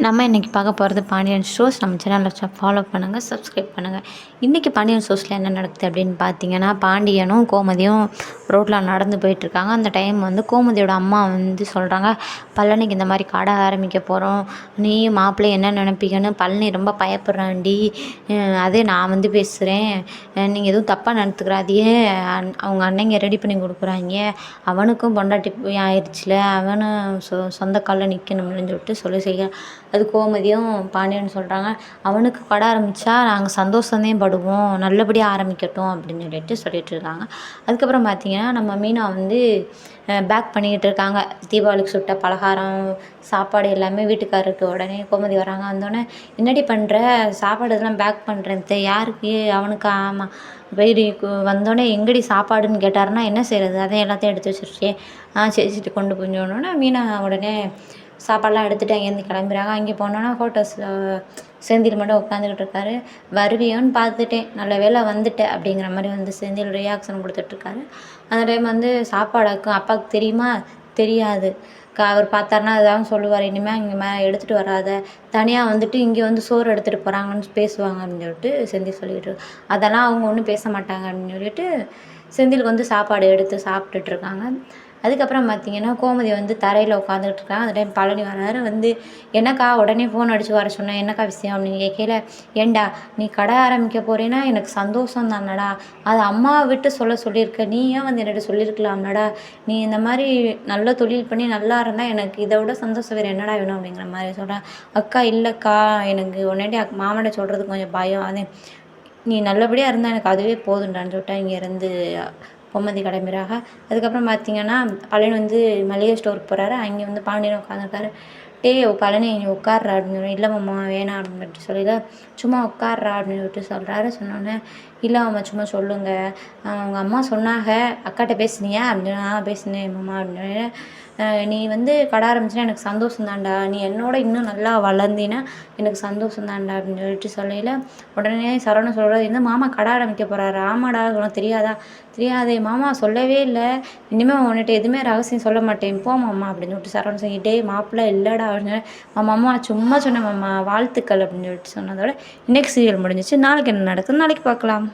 நம்ம இன்றைக்கி பார்க்க போகிறது பாண்டியன் ஷோஸ். நம்ம சேனலில் ஃபாலோ பண்ணுங்கள், சப்ஸ்கிரைப் பண்ணுங்கள். இன்றைக்கி பாண்டியன் ஷோஸில் என்ன நடக்குது அப்படின்னு பார்த்தீங்கன்னா, பாண்டியனும் கோமதியும் ரோட்டில் நடந்து போயிட்டுருக்காங்க. அந்த டைம் வந்து கோமதியோட அம்மா வந்து சொல்கிறாங்க, பழனிக்கு இந்த மாதிரி கடை ஆரம்பிக்க போகிறோம், நீயும் மாப்பிள்ளை என்ன நினைப்பீங்கன்னு பழனி ரொம்ப பயப்படுறான்டி, அதே நான் வந்து பேசுகிறேன், நீங்கள் எதுவும் தப்பாக நடத்துக்கிறாதியே, அவங்க அன்னைங்க ரெடி பண்ணி கொடுக்குறாங்க, அவனுக்கும் பொண்டாட்டி ஆயிடுச்சுல, அவனும் சொந்த காலில் நிற்கணும்னு சொல்லி செய்ய. அது கோமதியும் பாண்டியன்னு சொல்கிறாங்க, அவனுக்கு கடை ஆரம்பித்தா நாங்கள் சந்தோஷமே படுவோம், நல்லபடியாக ஆரம்பிக்கட்டும் அப்படின்னு சொல்லிட்டு இருக்காங்க. அதுக்கப்புறம் பார்த்திங்கன்னா நம்ம மீனா வந்து பேக் பண்ணிக்கிட்டு இருக்காங்க. தீபாவளிக்கு சுட்ட பலகாரம் சாப்பாடு எல்லாமே வீட்டுக்காரருக்கு. உடனே கோமதி வராங்க. வந்தோடனே என்னடி பண்ணுற, சாப்பாடு இதெல்லாம் பேக் பண்ணுறேன், யாருக்கு, அவனுக்கு. ஆமாம். வீடு வந்தோடனே எங்கடி சாப்பாடுன்னு கேட்டாருன்னா என்ன செய்கிறது, அதையும் எல்லாத்தையும் எடுத்து வச்சுருக்கேன். சரி கொண்டு போஞ்சோன்னே மீனா உடனே சாப்பாடெலாம் எடுத்துகிட்டு அங்கேருந்து கிளம்புறாங்க. அங்கே போனோன்னா ஃபோட்டோஸில் செந்தில் மட்டும் உட்காந்துக்கிட்டு இருக்காரு. வருவியோன்னு பார்த்துட்டேன், நல்ல வேளை வந்துட்டேன் அப்படிங்கிற மாதிரி வந்து செந்தில் ரியாக்ஷன் கொடுத்துட்ருக்காரு. அந்த டைம் வந்து சாப்பாடாக்கும் அப்பாவுக்கு தெரியுமா, தெரியாது. அவர் பார்த்தாருன்னா அதான் சொல்லுவார், இனிமேல் இங்கே எடுத்துகிட்டு வராத, தனியாக வந்துட்டு இங்கே வந்து சோறு எடுத்துகிட்டு போகிறாங்கன்னு பேசுவாங்க அப்படின்னு சொல்லிட்டு செந்தில் சொல்லிக்கிட்டு, அதெல்லாம் அவங்க ஒன்றும் பேச மாட்டாங்க அப்படின்னு சொல்லிட்டு செந்திலுக்கு வந்து சாப்பாடு எடுத்து சாப்பிட்டுட்ருக்காங்க. அதுக்கப்புறம் பார்த்திங்கன்னா கோமதி வந்து தரையில் உட்காந்துக்கிட்டு இருக்காங்க. அந்த டைம் பழனி வராரு. வந்து என்னக்கா உடனே ஃபோன் அடித்து வர சொன்னேன், என்னக்கா விஷயம் அப்படின்னு கேட்கல, ஏண்டா நீ கடை ஆரம்பிக்க போகிறேன்னா எனக்கு சந்தோஷம் தானடா, அதை அம்மாவை விட்டு சொல்லியிருக்க, நீ ஏன் வந்து என்னிட்ட சொல்லியிருக்கலாம்லடா, நீ இந்த மாதிரி நல்ல தொழில் பண்ணி நல்லா இருந்தால் எனக்கு இதை விட சந்தோஷம் வேறு என்னடா வேணும் அப்படிங்கிற மாதிரி சொல்கிறேன். அக்கா இல்லைக்கா, எனக்கு உடனே மாமனை சொல்கிறதுக்கு கொஞ்சம் பயம், அதே நீ நல்லபடியாக இருந்தால் எனக்கு அதுவே போதுண்டான்னு சொல்லிட்டு இங்கேருந்து கோமதி கிளம்பிறாங்க. அதுக்கப்புறம் பார்த்திங்கன்னா பழனி வந்து மளிகை ஸ்டோருக்கு போகிறாரு. அங்கே வந்து பாண்டியன் உட்காந்துருக்காரு. பழனி நீ உட்கார்றா அப்படின்னு சொல்லி, இல்லை மாமா வேணாம் அப்படின்னு சொல்லிட்டு சும்மா உட்கார்றா அப்படின்னு சொல்லிட்டு சொல்கிறாரு. சொன்னோன்னே இல்லை மாமா சும்மா சொல்லுங்கள், அவங்க அம்மா சொன்னாங்க அக்காட்ட பேசுனியா அப்படின்னா, பேசினேன் மாமா அப்படின்னு, நீ வந்து கடை ஆரம்பிச்சுன்னா எனக்கு சந்தோஷம் தான்டா, நீ என்னோட இன்னும் நல்லா வளர்ந்தீன்னா எனக்கு சந்தோஷம் தான்டா அப்படின்னு சொல்லிட்டு சொல்லையில் உடனே சரவணன் சொல்கிறது, இந்த மாமா கடை ஆரம்பிக்க போகிறாரு. ஆமாடா உனக்கு தெரியாதா, தெரியாதே மாமா சொல்லவே இல்லை, இனிமேல் உன்கிட்ட எதுவுமே ரகசியம் சொல்ல மாட்டேன் போ மாமா அப்படின்னு சொல்லிட்டு சரவணன் சொல்லிட்டே, மாப்பிள்ளை இல்லைடா அப்படின்னு மாமா சும்மா சொன்னேன் மாமா வாழ்த்துக்கள் அப்படின்னு சொல்லிட்டு சொன்னதோட இன்றைக்கி சீரியல் முடிஞ்சிச்சு. நாளைக்கு என்ன நடக்குதுன்னு நாளைக்கு பார்க்கலாம்.